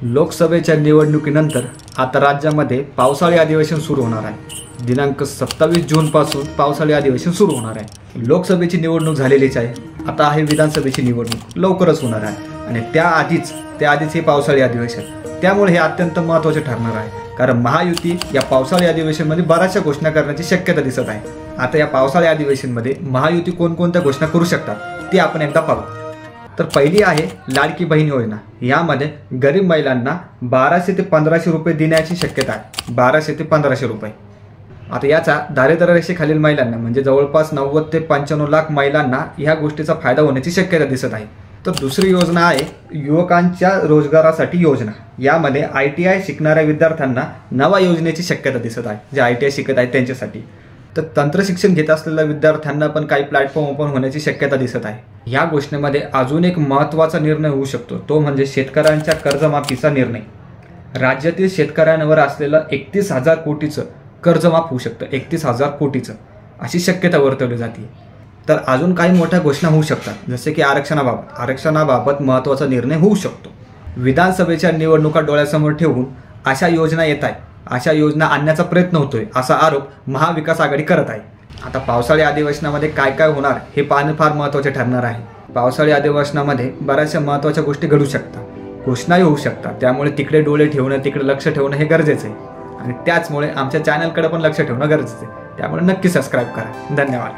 लोकसभेच्या निवडणुकीनंतर आता राज्यामध्ये पावसाळी अधिवेशन सुरू होणार आहे। दिनांक 27 जूनपासून पावसाळी अधिवेशन सुरू होणार आहे। लोकसभेची निवडणूक झालेलीच आहे, आता आहे विधानसभेची निवडणूक लवकरच होणार आहे आणि त्याआधीच हे पावसाळी अधिवेशन, त्यामुळे हे अत्यंत महत्त्वाचे ठरणार आहे। कारण महायुती या पावसाळी अधिवेशनमध्ये बऱ्याचशा घोषणा करण्याची शक्यता दिसत आहे। आता या पावसाळी अधिवेशनमध्ये महायुती कोणकोणत्या घोषणा करू शकतात ते आपण एकदा पाहू। तर पहिली आहे लाडकी बहीण योजना। यामध्ये गरीब महिलांना 1200 ते 1500 रुपये देण्याची शक्यता आहे, 1200 ते 1500 रुपये। आता याचा दारिद्र्य रेषेखालील महिलांना म्हणजे जवळपास 90 ते 95 लाख महिलांना ह्या गोष्टीचा फायदा होण्याची शक्यता दिसत आहे। तर दुसरी योजना आहे युवकांच्या रोजगारासाठी योजना। यामध्ये ITI शिकणाऱ्या विद्यार्थ्यांना नवा योजनेची शक्यता दिसत आहे, जे ITI शिकत आहेत त्यांच्यासाठी। तर तंत्र शिक्षण घेत असलेल्या विद्यार्थ्यांना पण काही प्लॅटफॉर्म ओपन होण्याची शक्यता दिसत आहे। या घोषणेमध्ये अजून एक महत्त्वाचा निर्णय होऊ शकतो, तो म्हणजे शेतकऱ्यांच्या कर्जमाफीचा निर्णय। राज्यातील शेतकऱ्यांवर असलेलं 31,000 कोटीचं कर्ज माफ होऊ शकतं, 31,000 कोटीचं अशी शक्यता वर्तवली जाते। तर अजून काही मोठ्या घोषणा होऊ शकतात, जसे की आरक्षणाबाबत महत्त्वाचा निर्णय होऊ शकतो। विधानसभेच्या निवडणुका डोळ्यासमोर ठेवून अशा योजना येत आहेत, अशा योजना आणण्याचा प्रयत्न होतोय असा आरोप महाविकास आघाडी करत आहे। आता पावसाळी अधिवेशनामध्ये काय काय होणार हे पाहणे फार महत्त्वाचे ठरणार आहे। पावसाळी अधिवेशनामध्ये बऱ्याचशा महत्त्वाच्या गोष्टी घडू शकतात, घोषणाही होऊ शकतात, त्यामुळे तिकडे डोळे ठेवणं, तिकडे लक्ष ठेवणं हे गरजेचं आहे आणि त्याचमुळे आमच्या चॅनलकडे पण लक्ष ठेवणं गरजेचं आहे। त्यामुळे नक्की सबस्क्राईब करा। धन्यवाद।